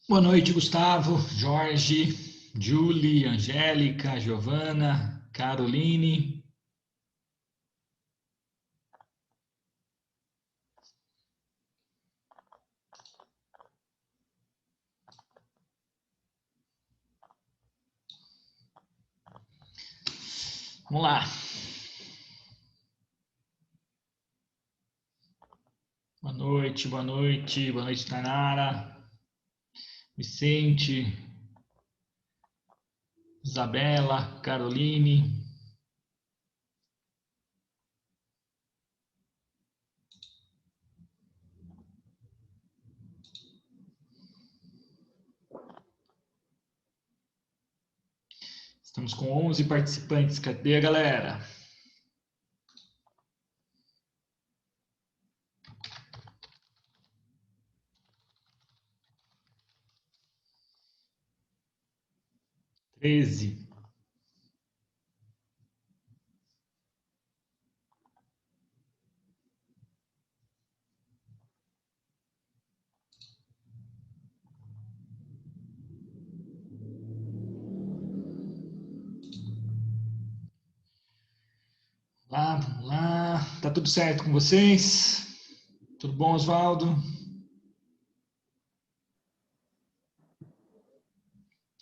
Boa noite, Gustavo, Jorge, Julie, Angélica, Giovana, Caroline. Vamos lá. Boa noite, Tainara, Vicente, Isabela, Caroline. Estamos com 11 participantes. Cadê a galera? Treze. Vamos lá. Tá tudo certo com vocês? Tudo bom, Oswaldo?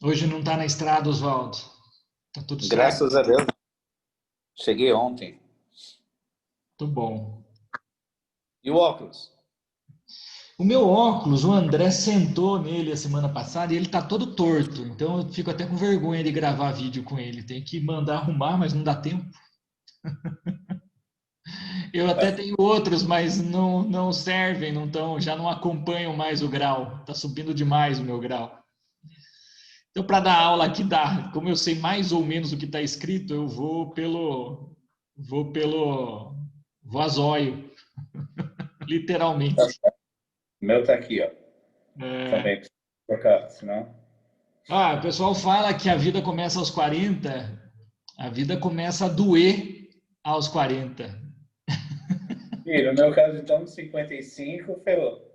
Hoje não tá na estrada, Oswaldo. Tá tudo certo? Graças a Deus. Cheguei ontem. Tudo bom. E o óculos? O meu óculos, o André sentou nele a semana passada e ele tá todo torto. Então eu fico até com vergonha de gravar vídeo com ele. Tem que mandar arrumar, mas não dá tempo. Eu até tenho outros, mas não servem, não tão, já não acompanham mais o grau. Tá subindo demais o meu grau. Então, para dar aula aqui, dá. Como eu sei mais ou menos o que está escrito, eu vou a zóio, literalmente. O meu tá aqui, ó. É. Também trocar, senão. Ah, o pessoal fala que a vida começa aos 40, a vida começa a doer aos 40. E no meu caso, então, 55, ferrou.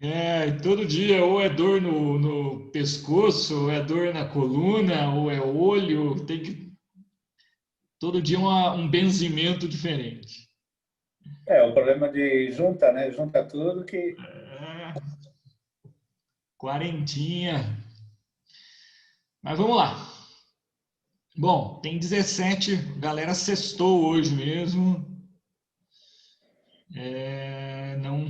É, todo dia ou é dor no pescoço, ou é dor na coluna, ou é olho, tem que todo dia um benzimento diferente. É, o problema de junta, né? Junta tudo que. É, quarentinha. Mas vamos lá. Bom, tem 17, galera sextou hoje mesmo. Não,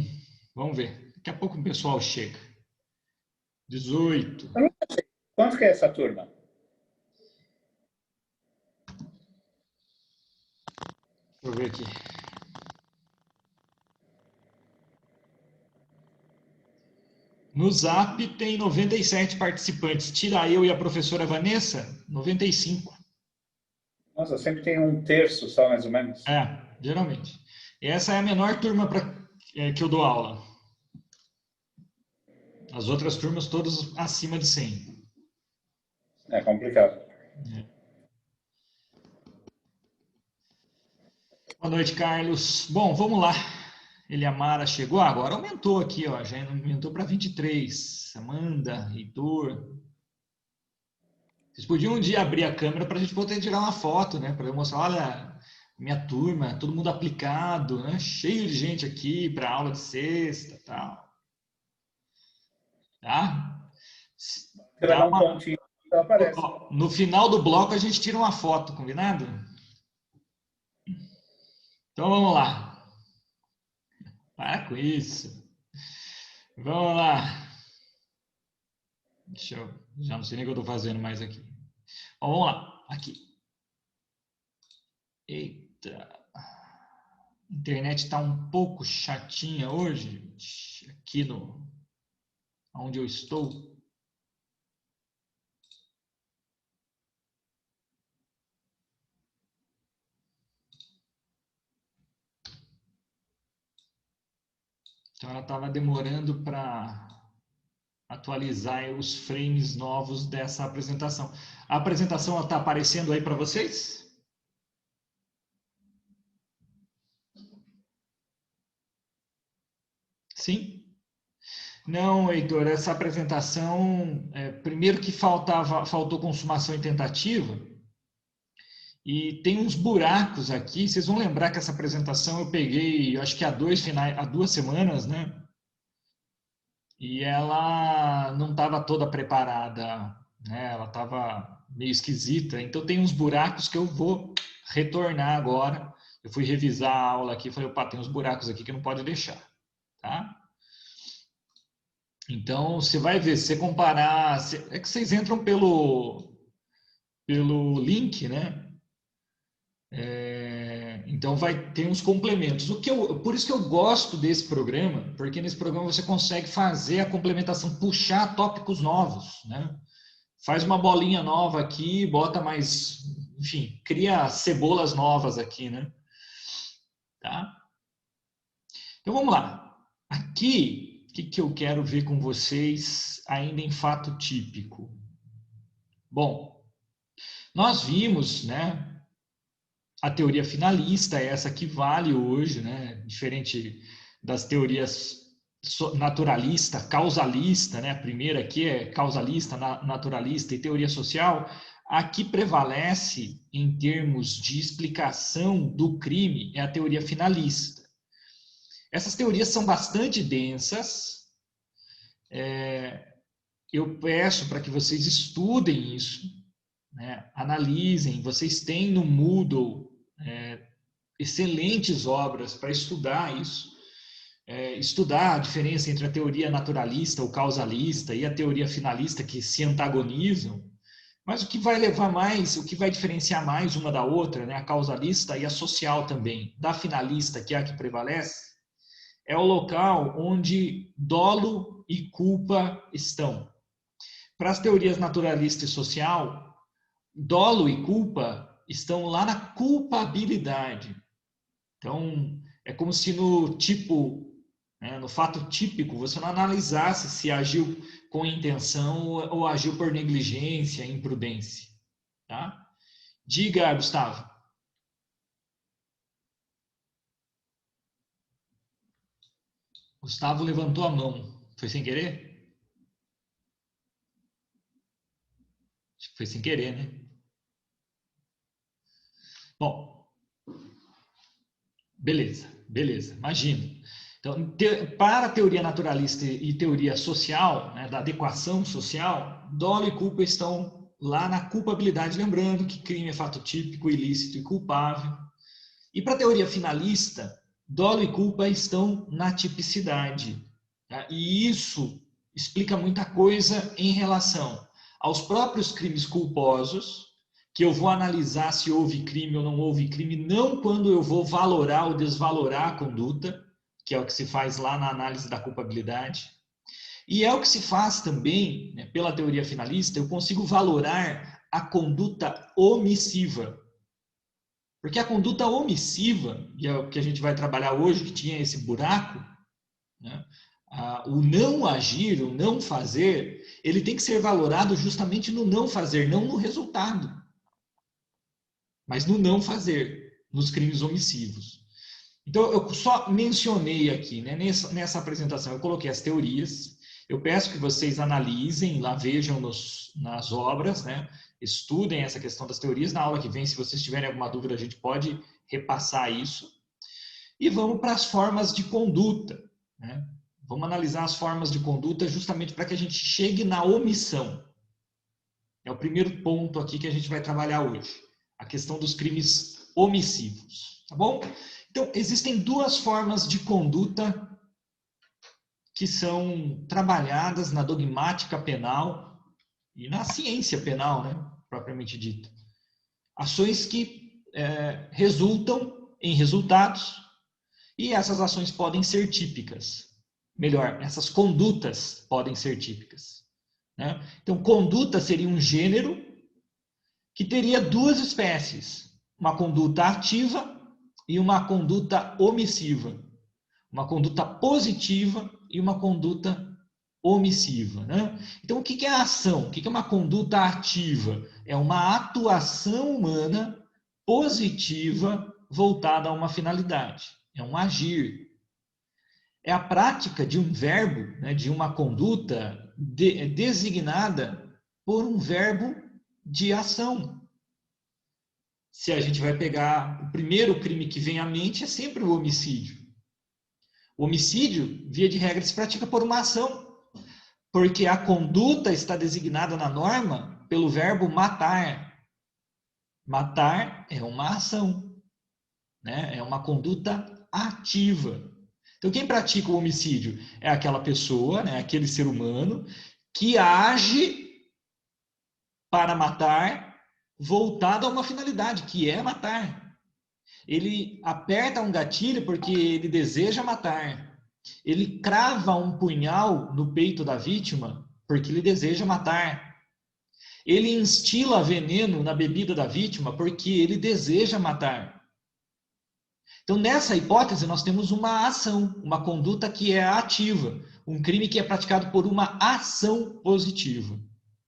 vamos ver. Daqui a pouco o pessoal chega. 18. Quanto que é essa turma? Deixa eu ver aqui. No Zap tem 97 participantes. Tira eu e a professora Vanessa, 95. Nossa, sempre tem um terço só, mais ou menos. Geralmente. Essa é a menor turma que eu dou aula. As outras turmas todas acima de 100. É complicado. Boa noite, Carlos. Bom, vamos lá. Eliamara chegou. Agora aumentou aqui, ó. Já aumentou para 23. Amanda, Heitor. Vocês podiam um dia abrir a câmera para a gente poder tirar uma foto, né? Para eu mostrar, olha, minha turma, todo mundo aplicado, né? Cheio de gente aqui para aula de sexta, tal. Tá? Você vai Dá dar um uma... pontinho, então aparece. No final do bloco a gente tira uma foto, combinado? Então vamos lá. Para com isso. Vamos lá. Deixa eu. Já não sei nem o que eu estou fazendo mais aqui. Bom, vamos lá. Aqui. Eita. A internet está um pouco chatinha hoje, gente. Aqui no. Onde eu estou. Então ela estava demorando para atualizar os frames novos dessa apresentação. A apresentação está aparecendo aí para vocês? Sim? Não, Heitor, essa apresentação, primeiro que faltou consumação e tentativa, e tem uns buracos aqui. Vocês vão lembrar que essa apresentação eu peguei, acho que há 2 semanas, né? E ela não estava toda preparada, né? Ela estava meio esquisita. Então tem uns buracos que eu vou retornar agora. Eu fui revisar a aula aqui e falei, opa, tem uns buracos aqui que não pode deixar, tá? Então, você vai ver, se você comparar, é que vocês entram pelo link, né? Então, vai ter uns complementos. Por isso que eu gosto desse programa, porque nesse programa você consegue fazer a complementação, puxar tópicos novos, né? Faz uma bolinha nova aqui, bota mais, enfim, cria cebolas novas aqui, né? Tá? Então, vamos lá. Aqui, o que eu quero ver com vocês ainda em fato típico? Bom, nós vimos, né, a teoria finalista, essa que vale hoje, né, diferente das teorias naturalista, causalista, né, a primeira aqui é causalista, naturalista e teoria social, a que prevalece em termos de explicação do crime é a teoria finalista. Essas teorias são bastante densas, eu peço para que vocês estudem isso, né? Analisem, vocês têm no Moodle excelentes obras para estudar isso, estudar a diferença entre a teoria naturalista, o causalista, e a teoria finalista, que se antagonizam, mas o que vai levar mais, o que vai diferenciar mais uma da outra, né? A causalista e a social também, da finalista, que é a que prevalece, é o local onde dolo e culpa estão. Para as teorias naturalista e social, dolo e culpa estão lá na culpabilidade. Então, é como se no tipo, né, no fato típico, você não analisasse se agiu com intenção ou agiu por negligência, imprudência. Tá? Diga, Gustavo. Gustavo levantou a mão. Foi sem querer? Acho que foi sem querer, né? Bom, beleza, imagina. Então, para a teoria naturalista e teoria social, né, da adequação social, dolo e culpa estão lá na culpabilidade, lembrando que crime é fato típico, ilícito e culpável. E para a teoria finalista, dolo e culpa estão na tipicidade. Tá? E isso explica muita coisa em relação aos próprios crimes culposos, que eu vou analisar se houve crime ou não houve crime, não quando eu vou valorar ou desvalorar a conduta, que é o que se faz lá na análise da culpabilidade. E é o que se faz também, né, pela teoria finalista, eu consigo valorar a conduta omissiva. Porque a conduta omissiva, e é o que a gente vai trabalhar hoje, que tinha esse buraco, né, o não agir, o não fazer, ele tem que ser valorado justamente no não fazer, não no resultado, mas no não fazer, nos crimes omissivos. Então, eu só mencionei aqui, né, nessa apresentação, eu coloquei as teorias. Eu peço que vocês analisem, lá vejam nas obras, né, estudem essa questão das teorias. Na aula que vem, se vocês tiverem alguma dúvida, a gente pode repassar isso. E vamos para as formas de conduta, né? Vamos analisar as formas de conduta justamente para que a gente chegue na omissão. É o primeiro ponto aqui que a gente vai trabalhar hoje. A questão dos crimes omissivos, tá bom? Então, existem duas formas de conduta que são trabalhadas na dogmática penal e na ciência penal, né, propriamente dita. Ações que resultam em resultados e essas ações podem ser típicas. Melhor, essas condutas podem ser típicas. Né? Então, conduta seria um gênero que teria duas espécies, uma conduta ativa e uma conduta omissiva, uma conduta positiva e uma conduta omissiva. Né? Então, o que é a ação? O que é uma conduta ativa? É uma atuação humana positiva voltada a uma finalidade. É um agir. é a prática de um verbo, né, de uma conduta designada por um verbo de ação. Se a gente vai pegar o primeiro crime que vem à mente, é sempre o homicídio. O homicídio, via de regra, se pratica por uma ação, porque a conduta está designada na norma pelo verbo matar. Matar é uma ação, né? É uma conduta ativa. Então, quem pratica o homicídio é aquela pessoa, né? Aquele ser humano que age para matar, voltado a uma finalidade, que é matar. Ele aperta um gatilho porque ele deseja matar. Ele crava um punhal no peito da vítima porque ele deseja matar. Ele instila veneno na bebida da vítima porque ele deseja matar. Então, nessa hipótese, nós temos uma ação, uma conduta que é ativa, um crime que é praticado por uma ação positiva.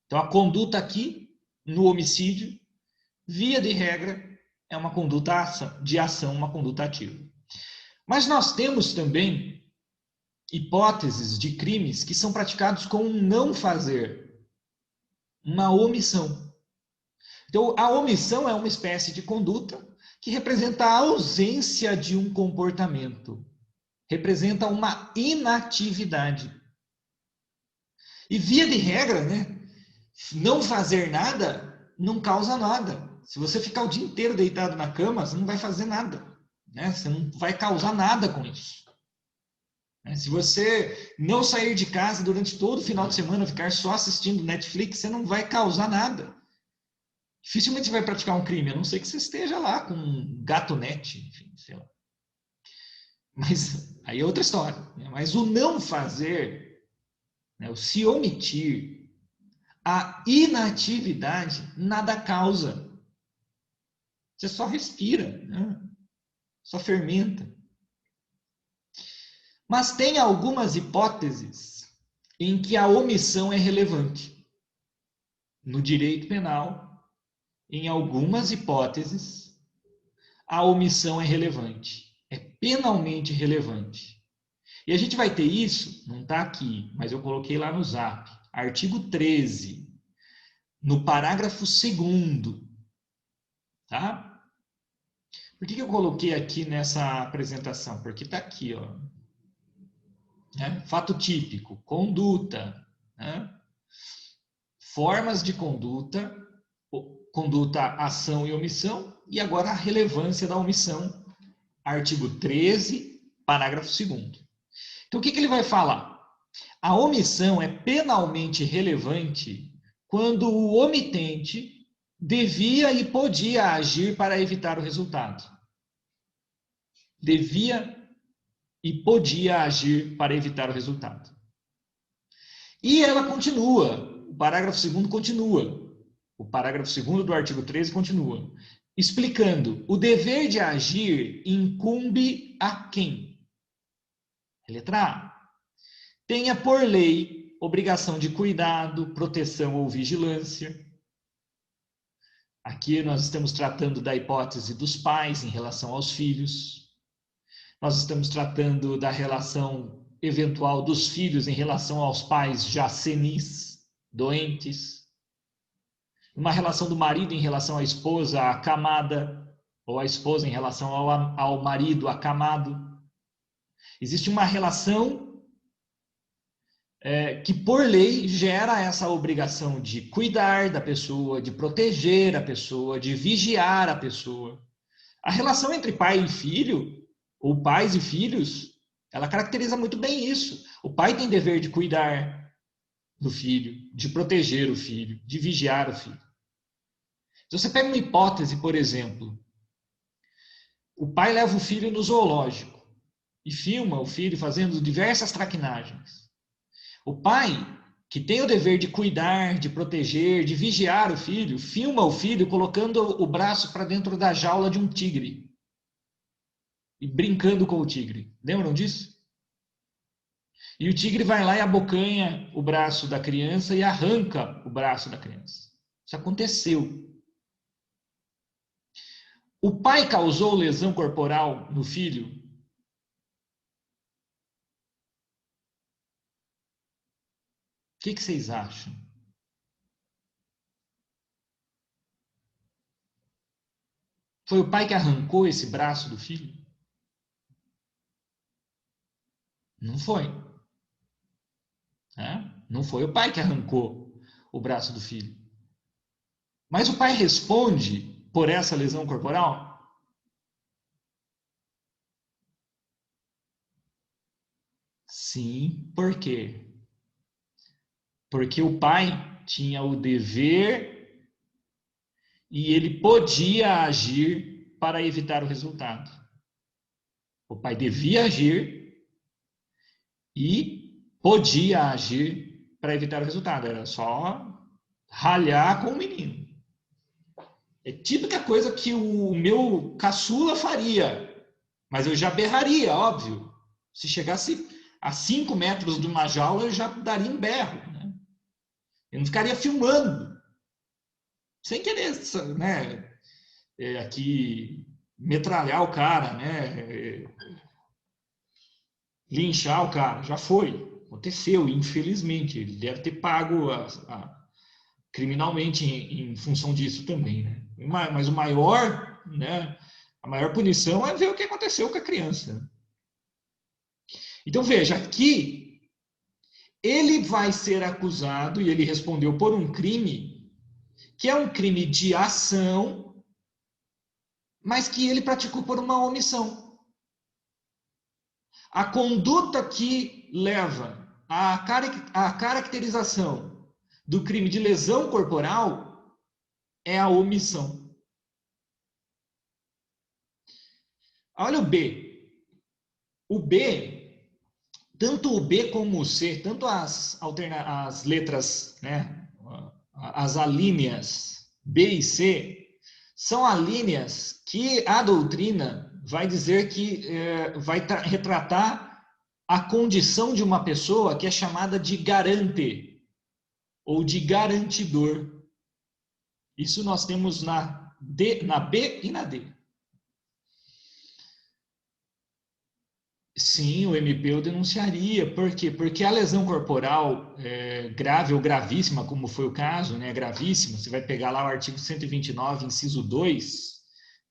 Então, a conduta aqui, no homicídio, via de regra, é uma conduta de ação, uma conduta ativa. Mas nós temos também hipóteses de crimes que são praticados com um não fazer, uma omissão. Então, a omissão é uma espécie de conduta que representa a ausência de um comportamento, representa uma inatividade. E via de regra, né, não fazer nada não causa nada. Se você ficar o dia inteiro deitado na cama, você não vai fazer nada, né? Você não vai causar nada com isso. Se você não sair de casa durante todo o final de semana, ficar só assistindo Netflix, você não vai causar nada. Dificilmente você vai praticar um crime, a não ser que você esteja lá com um gato net, enfim, sei lá. Mas aí é outra história. Mas o não fazer, né, o se omitir, a inatividade nada causa. Você só respira, né? Só fermenta. Mas tem algumas hipóteses em que a omissão é relevante. No direito penal, em algumas hipóteses, a omissão é relevante. É penalmente relevante. E a gente vai ter isso, não está aqui, mas eu coloquei lá no Zap, artigo 13, no parágrafo 2º, tá? Por que eu coloquei aqui nessa apresentação? Porque está aqui, ó. Fato típico, conduta, né? Formas de conduta, conduta, ação e omissão, e agora a relevância da omissão, artigo 13, parágrafo 2º. Então, o que ele vai falar? A omissão é penalmente relevante quando o omitente devia e podia agir para evitar o resultado. Devia e podia agir para evitar o resultado. E ela continua, o parágrafo 2º continua, o parágrafo 2º do artigo 13 continua, explicando: o dever de agir incumbe a quem? Letra A. Tenha por lei obrigação de cuidado, proteção ou vigilância. Aqui nós estamos tratando da hipótese dos pais em relação aos filhos. Nós estamos tratando da relação eventual dos filhos em relação aos pais já senis, doentes. Uma relação do marido em relação à esposa acamada, ou a esposa em relação ao marido acamado. Existe uma relação que, por lei, gera essa obrigação de cuidar da pessoa, de proteger a pessoa, de vigiar a pessoa. A relação entre pai e filho, ou pais e filhos, ela caracteriza muito bem isso. O pai tem dever de cuidar do filho, de proteger o filho, de vigiar o filho. Então, você pega uma hipótese, por exemplo, o pai leva o filho no zoológico e filma o filho fazendo diversas traquinagens. O pai, que tem o dever de cuidar, de proteger, de vigiar o filho, filma o filho colocando o braço para dentro da jaula de um tigre e brincando com o tigre. Lembram disso? E o tigre vai lá e abocanha o braço da criança e arranca o braço da criança. Isso aconteceu. O pai causou lesão corporal no filho? que vocês acham? Foi o pai que arrancou esse braço do filho? Não foi. Né? Não foi o pai que arrancou o braço do filho. Mas o pai responde por essa lesão corporal? Sim, por quê? Porque o pai tinha o dever e ele podia agir para evitar o resultado. O pai devia agir e podia agir para evitar o resultado. Era só ralhar com o menino. É típica coisa que o meu caçula faria, mas eu já berraria, óbvio. Se chegasse a 5 metros de uma jaula, eu já daria um berro. Né? Eu não ficaria filmando, sem querer, né? Aqui metralhar o cara, né? Linchar o cara. Já foi. Aconteceu, infelizmente. Ele deve ter pago criminalmente em função disso também, né? Mas o maior, né? A maior punição é ver o que aconteceu com a criança. Então veja, aqui ele vai ser acusado e ele respondeu por um crime que é um crime de ação, mas que ele praticou por uma omissão. A conduta que leva à caracterização do crime de lesão corporal é a omissão. Olha o B. O B, tanto o B como o C, tanto as letras, né, as alíneas B e C, são alíneas que a doutrina vai dizer que vai retratar a condição de uma pessoa que é chamada de garante ou de garantidor. Isso nós temos na B e na D. Sim, o MP eu denunciaria. Por quê? Porque a lesão corporal grave ou gravíssima, como foi o caso, né, gravíssima, você vai pegar lá o artigo 129, inciso 2,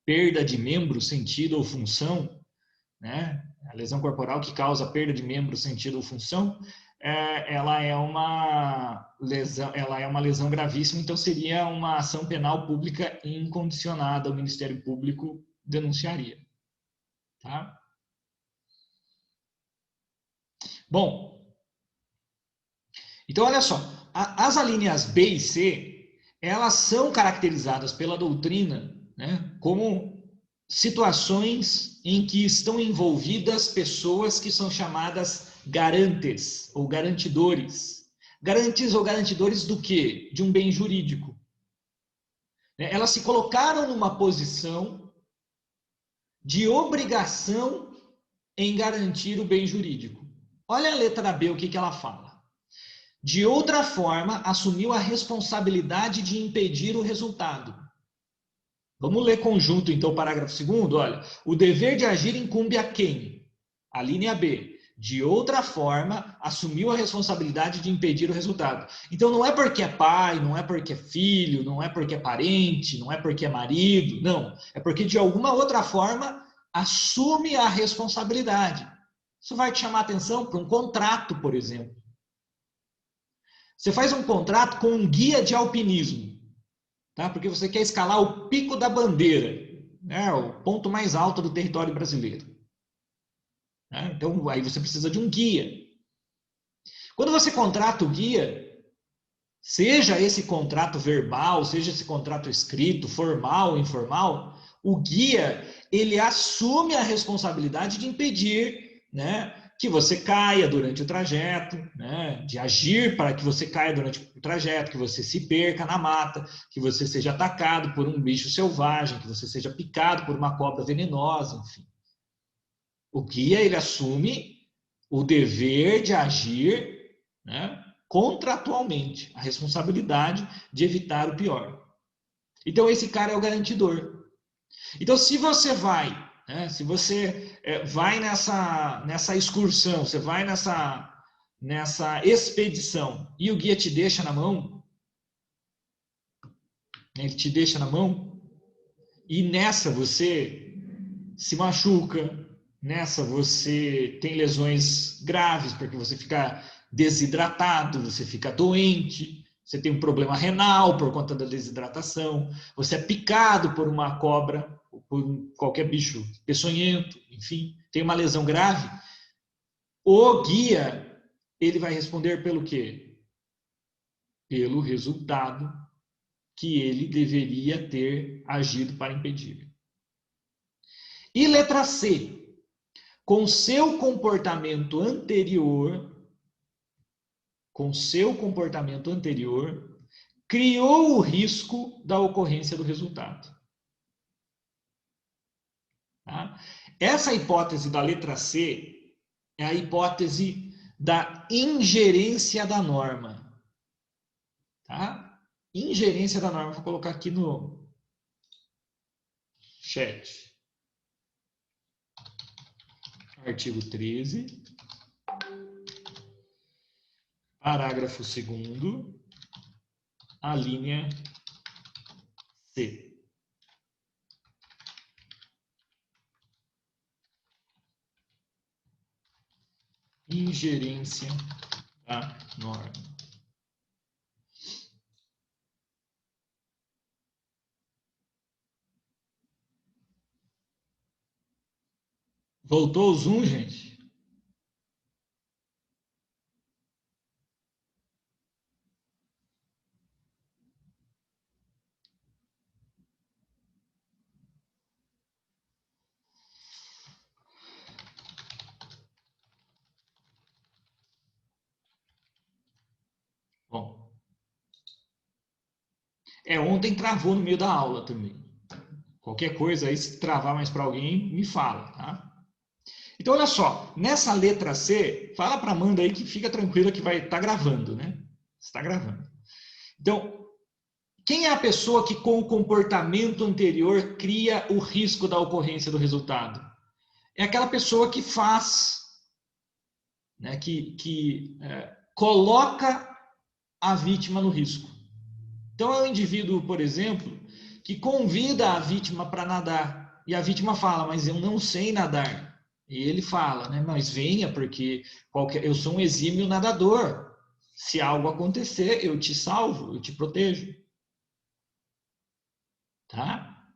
perda de membro, sentido ou função, né? A lesão corporal que causa perda de membro, sentido ou função, ela é uma lesão gravíssima, então seria uma ação penal pública incondicionada, o Ministério Público denunciaria. Tá? Bom, então olha só, as alíneas B e C, elas são caracterizadas pela doutrina, né, como situações em que estão envolvidas pessoas que são chamadas garantes ou garantidores. Garantes ou garantidores do quê? De um bem jurídico. Elas se colocaram numa posição de obrigação em garantir o bem jurídico. Olha a letra B, o que ela fala. De outra forma, assumiu a responsabilidade de impedir o resultado. Vamos ler conjunto, então, o parágrafo 2º. Olha, o dever de agir incumbe a quem? A linha B. De outra forma, assumiu a responsabilidade de impedir o resultado. Então, não é porque é pai, não é porque é filho, não é porque é parente, não é porque é marido, não. É porque, de alguma outra forma, assume a responsabilidade. Isso vai te chamar a atenção para um contrato, por exemplo. Você faz um contrato com um guia de alpinismo. Tá? Porque você quer escalar o Pico da Bandeira, né? O ponto mais alto do território brasileiro. Né? Então, aí você precisa de um guia. Quando você contrata o guia, seja esse contrato verbal, seja esse contrato escrito, formal ou informal, o guia, ele assume a responsabilidade de impedir, né, que você caia durante o trajeto, né, de agir para que você caia durante o trajeto, que você se perca na mata, que você seja atacado por um bicho selvagem, que você seja picado por uma cobra venenosa, enfim. O guia, ele assume o dever de agir, né, contratualmente, a responsabilidade de evitar o pior. Então, esse cara é o garantidor. Então, se você vai, né, se você vai nessa excursão, você vai nessa expedição e o guia te deixa na mão, ele te deixa na mão, e nessa você se machuca, nessa você tem lesões graves, porque você fica desidratado, você fica doente, você tem um problema renal por conta da desidratação, você é picado por uma cobra, por qualquer bicho peçonhento, enfim, tem uma lesão grave, o guia, ele vai responder pelo quê? Pelo resultado que ele deveria ter agido para impedir. E letra C, com seu comportamento anterior, criou o risco da ocorrência do resultado. Tá? Essa hipótese da letra C é a hipótese da ingerência da norma. Tá? Ingerência da norma, vou colocar aqui no chat. Artigo 13, parágrafo 2º, a linha C. Ingerência da norma. Voltou o zoom, gente? Bom. Ontem travou no meio da aula também. Qualquer coisa aí, se travar mais para alguém, me fala, tá? Então, olha só, nessa letra C, fala para Amanda aí que fica tranquila que vai estar gravando, né? Está gravando. Então, quem é a pessoa que com o comportamento anterior cria o risco da ocorrência do resultado? É aquela pessoa que faz, né, que coloca a vítima no risco. Então, é um indivíduo, por exemplo, que convida a vítima para nadar. E a vítima fala, mas eu não sei nadar. E ele fala, né, mas venha, porque eu sou um exímio nadador. Se algo acontecer, eu te salvo, eu te protejo. Tá?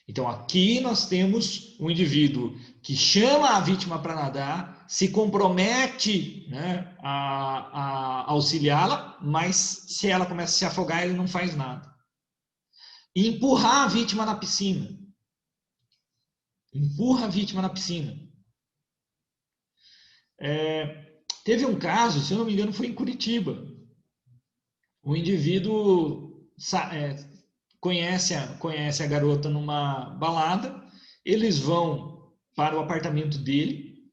Então, aqui nós temos um indivíduo que chama a vítima para nadar, se compromete, né, a auxiliá-la, mas se ela começa a se afogar, ele não faz nada. E empurrar a vítima na piscina. Empurra a vítima na piscina. Teve um caso, se eu não me engano, foi em Curitiba. O indivíduo conhece a garota numa balada, eles vão para o apartamento dele,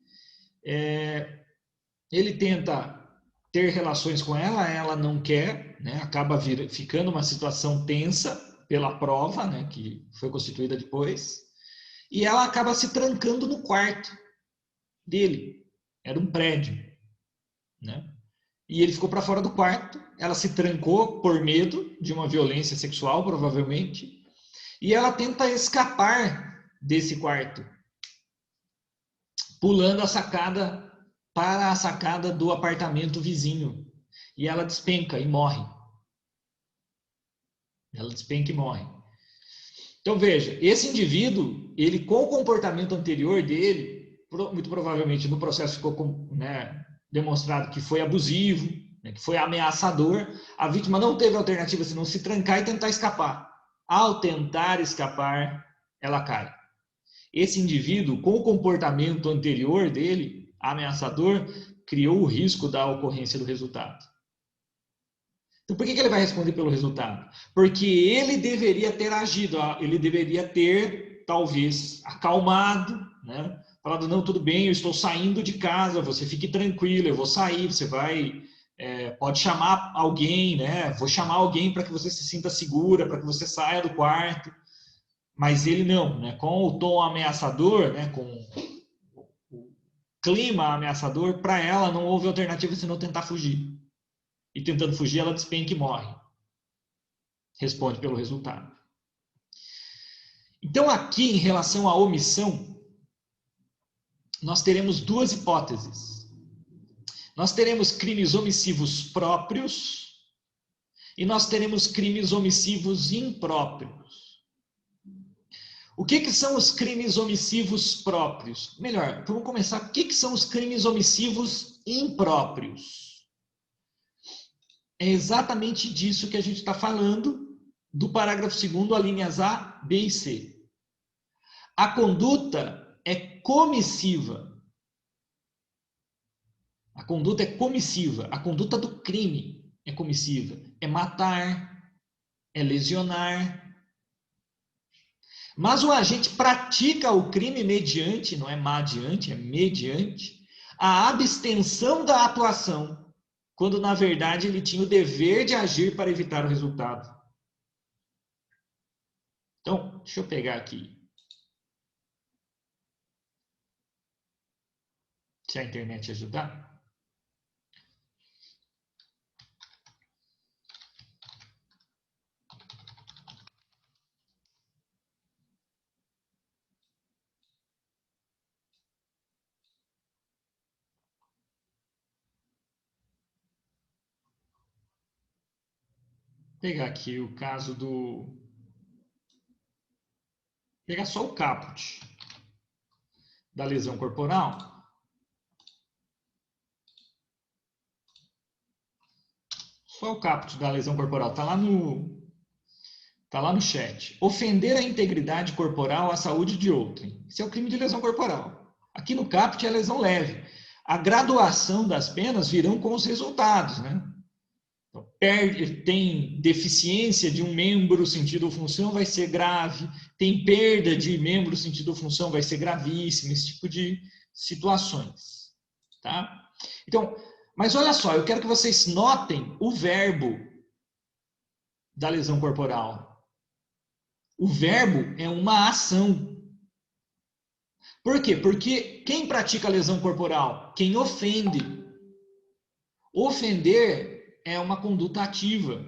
ele tenta ter relações com ela, ela não quer, né? Acaba ficando uma situação tensa pela prova, né, que foi constituída depois, e ela acaba se trancando no quarto dele. Era um prédio, né? E ele ficou para fora do quarto, ela se trancou por medo de uma violência sexual, provavelmente, e ela tenta escapar desse quarto, pulando a sacada para a sacada do apartamento vizinho. E ela despenca e morre. Ela despenca e morre. Então, veja, esse indivíduo, ele com o comportamento anterior dele, muito provavelmente no processo ficou, né, demonstrado que foi abusivo, né, que foi ameaçador, a vítima não teve alternativa senão se trancar e tentar escapar. Ao tentar escapar, ela cai. Esse indivíduo, com o comportamento anterior dele, ameaçador, criou o risco da ocorrência do resultado. Então, por que ele vai responder pelo resultado? Porque ele deveria ter agido, ele deveria ter, talvez, acalmado, né? Falado, não, tudo bem, eu estou saindo de casa, você fique tranquilo, eu vou sair, você vai, pode chamar alguém, né? Vou chamar alguém para que você se sinta segura, para que você saia do quarto. Mas ele não, né? Com o tom ameaçador, né? Com clima ameaçador, para ela não houve alternativa senão tentar fugir. E tentando fugir, ela despenca e morre. Responde pelo resultado. Então, aqui, em relação à omissão, nós teremos duas hipóteses. Nós teremos crimes omissivos próprios e nós teremos crimes omissivos impróprios. O que são os crimes omissivos próprios? Melhor, vamos começar. O que são os crimes omissivos impróprios? É exatamente disso que a gente está falando do parágrafo 2º, alíneas A, B e C. A conduta é comissiva. A conduta é comissiva. A conduta do crime é comissiva. É matar, é lesionar. Mas o agente pratica o crime mediante, não é madiante, é mediante, a abstenção da atuação, quando na verdade ele tinha o dever de agir para evitar o resultado. Então, deixa eu pegar aqui. Se a internet ajudar. Vou pegar aqui o caso do... Vou pegar só o caput da lesão corporal. Só o caput da lesão corporal. Está lá no chat. Ofender a integridade corporal à saúde de outrem. Isso é o crime de lesão corporal. Aqui no caput é lesão leve. A graduação das penas virão com os resultados, né? Então, tem deficiência de um membro, sentido ou função, vai ser grave. Tem perda de membro, sentido ou função, vai ser gravíssimo. Esse tipo de situações. Tá? Então, mas olha só, eu quero que vocês notem o verbo da lesão corporal. O verbo é uma ação. Por quê? Porque quem pratica a lesão corporal? Quem ofende. Ofender é uma conduta ativa.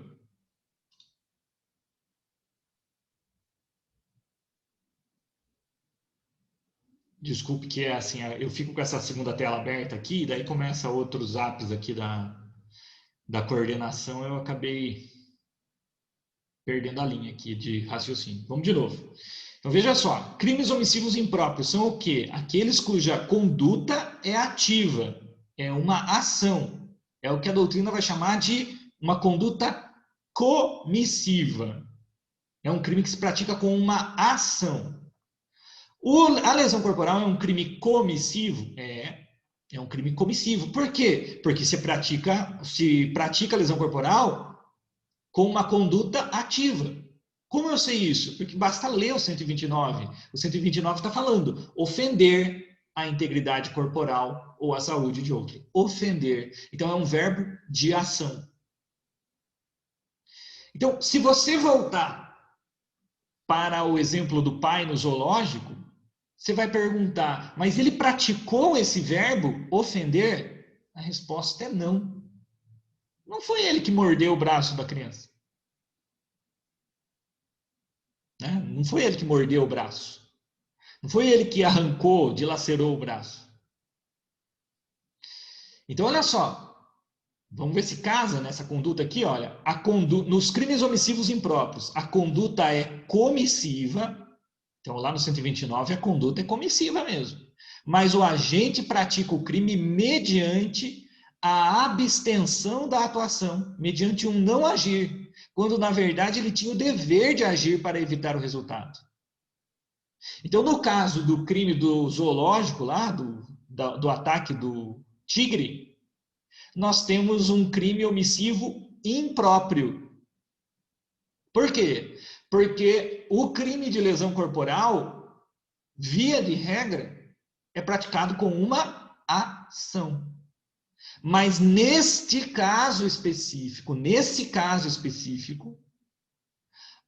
Desculpe que é assim, eu fico com essa segunda tela aberta aqui, daí começa outros apps aqui da coordenação, eu acabei perdendo a linha aqui de raciocínio. Vamos de novo. Então veja só, crimes omissivos impróprios são o quê? Aqueles cuja conduta é ativa, é uma ação. É o que a doutrina vai chamar de uma conduta comissiva. É um crime que se pratica com uma ação. A lesão corporal é um crime comissivo? É um crime comissivo. Por quê? Porque se pratica a lesão corporal com uma conduta ativa. Como eu sei isso? Porque basta ler o 129. O 129 está falando ofender a integridade corporal ou a saúde de outro. Ofender. Então, é um verbo de ação. Então, se você voltar para o exemplo do pai no zoológico, você vai perguntar, mas ele praticou esse verbo, ofender? A resposta é não. Não foi ele que mordeu o braço da criança. Não foi ele que mordeu o braço. Não foi ele que arrancou, dilacerou o braço. Então, olha só. Vamos ver se casa nessa conduta aqui. Olha, nos crimes omissivos impróprios, a conduta é comissiva. Então, lá no 129, a conduta é comissiva mesmo. Mas o agente pratica o crime mediante a abstenção da atuação, mediante um não agir, quando, na verdade, ele tinha o dever de agir para evitar o resultado. Então, no caso do crime do zoológico lá, do ataque do tigre, nós temos um crime omissivo impróprio. Por quê? Porque o crime de lesão corporal, via de regra, é praticado com uma ação. Mas nesse caso específico,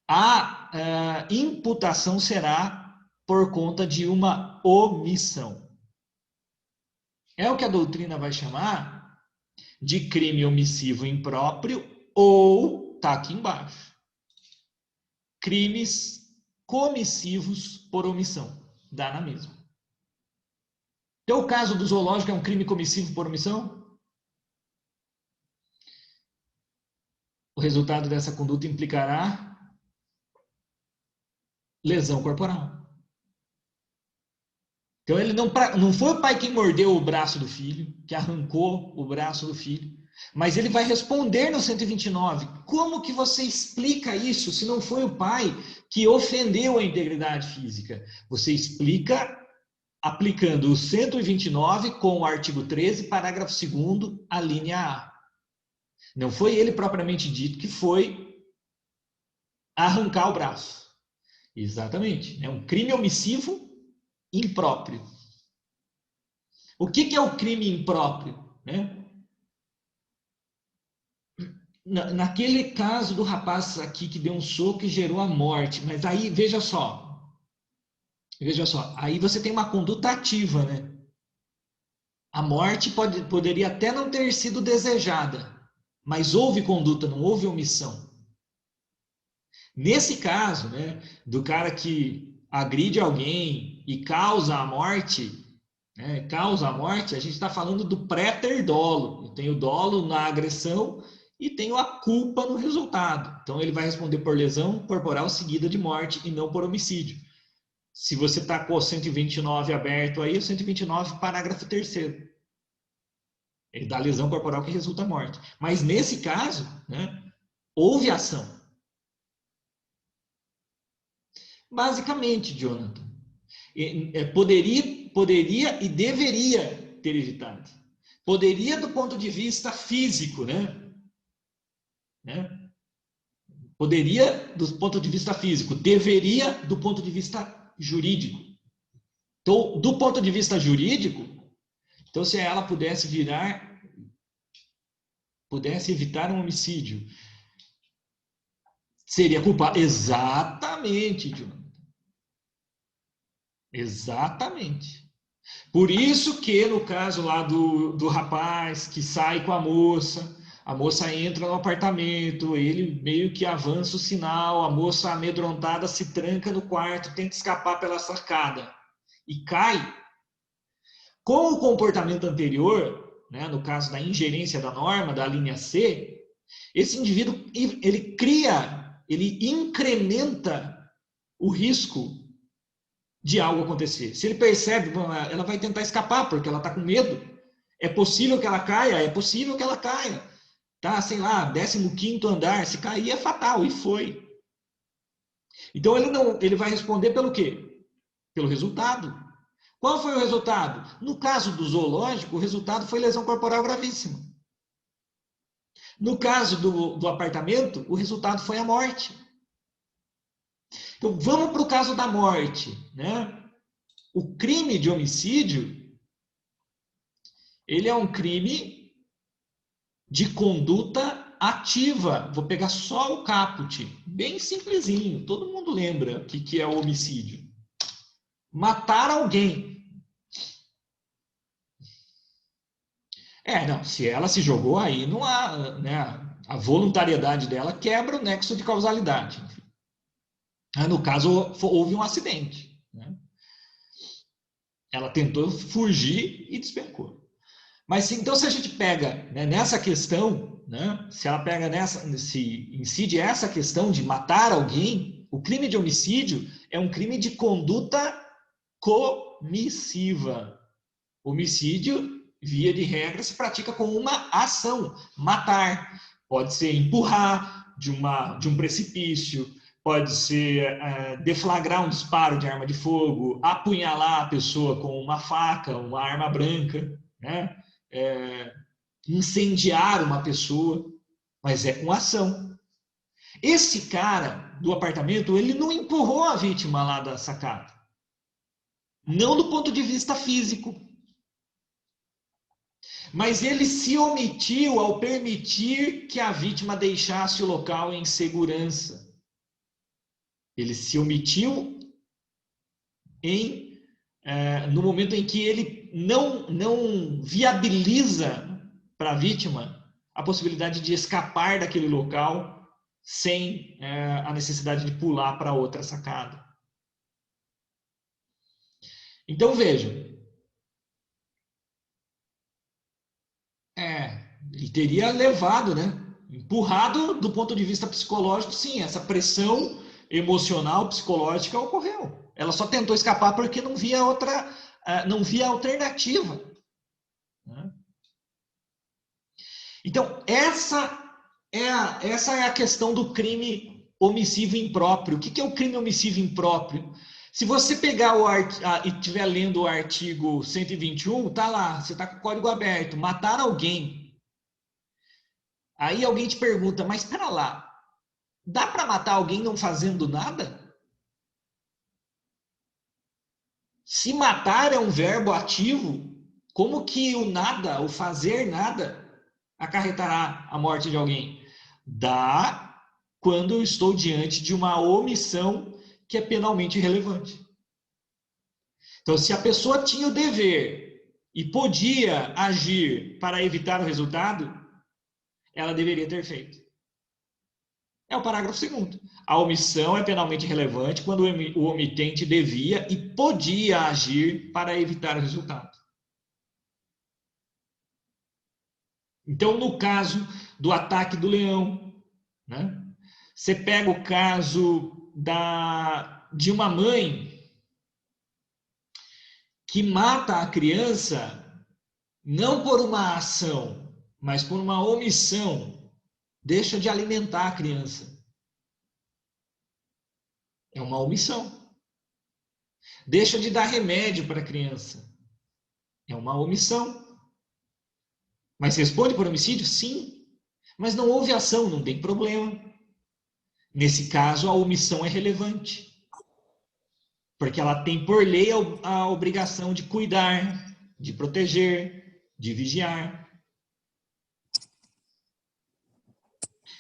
a imputação será por conta de uma omissão. É o que a doutrina vai chamar de crime omissivo impróprio ou, está aqui embaixo, crimes comissivos por omissão. Dá na mesma. Então, o caso do zoológico é um crime comissivo por omissão? O resultado dessa conduta implicará lesão corporal. Então, ele não foi o pai quem mordeu o braço do filho, que arrancou o braço do filho, mas ele vai responder no 129. Como que você explica isso se não foi o pai que ofendeu a integridade física? Você explica aplicando o 129 com o artigo 13, parágrafo 2º, a linha A. Não foi ele propriamente dito que foi arrancar o braço. Exatamente. É um crime omissivo impróprio. O que é o crime impróprio? Naquele caso do rapaz aqui que deu um soco e gerou a morte, mas aí, veja só, aí você tem uma conduta ativa, né? A morte poderia até não ter sido desejada, mas houve conduta, não houve omissão. Nesse caso, né, do cara que agride alguém e causa a morte, a gente está falando do préter dolo. Tem o dolo na agressão e tem a culpa no resultado. Então, ele vai responder por lesão corporal seguida de morte e não por homicídio. Se você está com o 129 aberto aí, o 129, parágrafo 3º. Ele dá lesão corporal que resulta morte. Mas nesse caso, né, houve ação. Basicamente, Jonathan, poderia e deveria ter evitado. Poderia do ponto de vista físico, né? Poderia do ponto de vista físico, deveria do ponto de vista jurídico. Então, do ponto de vista jurídico, então se ela pudesse evitar um homicídio, seria culpada. Exatamente, Jonathan. Exatamente. Por isso que no caso lá do rapaz que sai com a moça entra no apartamento, ele meio que avança o sinal, a moça amedrontada se tranca no quarto, tenta escapar pela sacada e cai. Com o comportamento anterior, né, no caso da ingerência da norma, da linha C, esse indivíduo, ele incrementa o risco de algo acontecer. Se ele percebe, ela vai tentar escapar porque ela está com medo. É possível que ela caia. Tá, sei lá, 15º andar, se cair é fatal, e foi. Então ele vai responder pelo quê? Pelo resultado. Qual foi o resultado? No caso do zoológico, o resultado foi lesão corporal gravíssima. No caso do apartamento, o resultado foi a morte. Então, vamos para o caso da morte, né? O crime de homicídio, ele é um crime de conduta ativa. Vou pegar só o caput, bem simplesinho. Todo mundo lembra o que é o homicídio. Matar alguém. Não, se ela se jogou aí, não há, né, a voluntariedade dela quebra o nexo de causalidade. No caso, houve um acidente. Né? Ela tentou fugir e despencou. Mas então, se a gente pega, né, nessa questão, né, se ela pega se incide essa questão de matar alguém, o crime de homicídio é um crime de conduta comissiva. Homicídio, via de regra, se pratica com uma ação, matar. Pode ser empurrar de um precipício, pode ser deflagrar um disparo de arma de fogo, apunhalar a pessoa com uma faca, uma arma branca, né? Incendiar uma pessoa, mas é com ação. Esse cara do apartamento, ele não empurrou a vítima lá da sacada. Não do ponto de vista físico. Mas ele se omitiu ao permitir que a vítima deixasse o local em segurança. Ele se omitiu no momento em que ele não viabiliza para a vítima a possibilidade de escapar daquele local sem a necessidade de pular para outra sacada. Então, vejam. Ele teria levado, né? Empurrado do ponto de vista psicológico, sim. Essa pressão emocional, psicológica ocorreu. Ela só tentou escapar porque não via alternativa. Né? Então, essa é a questão do crime omissivo impróprio. O que é o crime omissivo impróprio? Se você pegar e estiver lendo o artigo 121, tá lá, você está com o código aberto, matar alguém. Aí alguém te pergunta, mas espera lá, dá para matar alguém não fazendo nada? Se matar é um verbo ativo, como que o nada, o fazer nada, acarretará a morte de alguém? Dá quando eu estou diante de uma omissão que é penalmente relevante. Então, se a pessoa tinha o dever e podia agir para evitar o resultado, ela deveria ter feito. É o parágrafo 2º. A omissão é penalmente relevante quando o omitente devia e podia agir para evitar o resultado. Então, no caso do ataque do leão, né? Você pega o caso de uma mãe que mata a criança não por uma ação, mas por uma omissão, deixa de alimentar a criança. É uma omissão. Deixa de dar remédio para a criança. É uma omissão. Mas responde por homicídio? Sim. Mas não houve ação, não tem problema. Nesse caso, a omissão é relevante. Porque ela tem por lei a obrigação de cuidar, de proteger, de vigiar.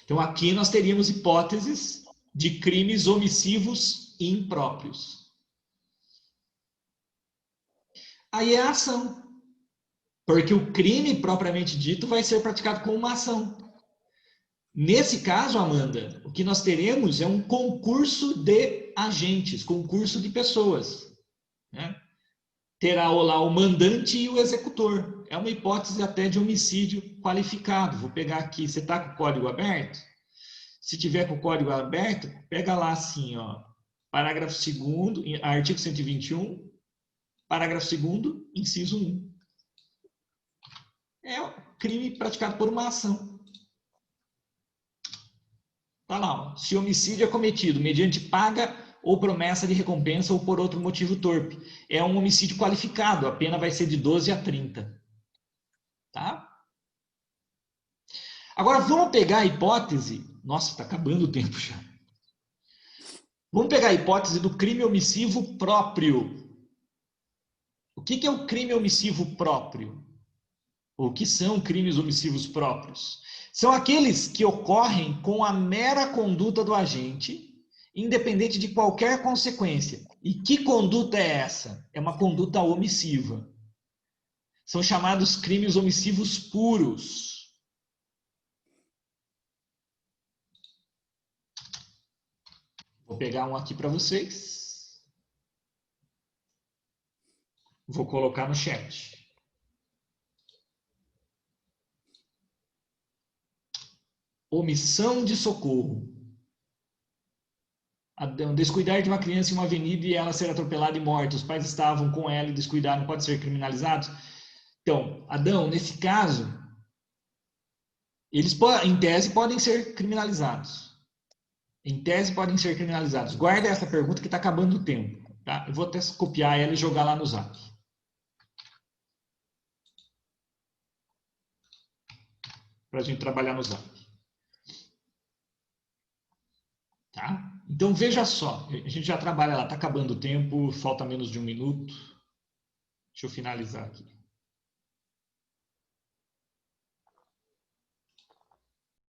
Então, aqui nós teríamos hipóteses de crimes omissivos impróprios. Aí é a ação. Porque o crime propriamente dito vai ser praticado com uma ação. Nesse caso, Amanda, o que nós teremos é um concurso de agentes, concurso de pessoas. Né? Terá lá o mandante e o executor. É uma hipótese até de homicídio qualificado. Vou pegar aqui, você está com o código aberto? Se tiver com o código aberto, pega lá assim, ó, parágrafo 2º, artigo 121, parágrafo 2º, inciso 1. É um crime praticado por uma ação. Está lá, ó. Se homicídio é cometido mediante paga ou promessa de recompensa ou por outro motivo torpe, é um homicídio qualificado, a pena vai ser de 12 a 30. Tá? Agora vamos pegar a hipótese, nossa, está acabando o tempo já. Vamos pegar a hipótese do crime omissivo próprio. O que é o crime omissivo próprio? O que são crimes omissivos próprios? São aqueles que ocorrem com a mera conduta do agente, independente de qualquer consequência. E que conduta é essa? É uma conduta omissiva. São chamados crimes omissivos puros. Vou pegar um aqui para vocês. Vou colocar no chat. Omissão de socorro. Descuidar de uma criança em uma avenida e ela ser atropelada e morta. Os pais estavam com ela e descuidaram, pode ser criminalizados? Então, Adão, nesse caso, eles, em tese, podem ser criminalizados. Em tese, podem ser criminalizados. Guarda essa pergunta que está acabando o tempo. Tá? Eu vou até copiar ela e jogar lá no Zap. Para a gente trabalhar no Zap. Tá? Então, veja só. A gente já trabalha lá. Está acabando o tempo. Falta menos de 1 minuto. Deixa eu finalizar aqui.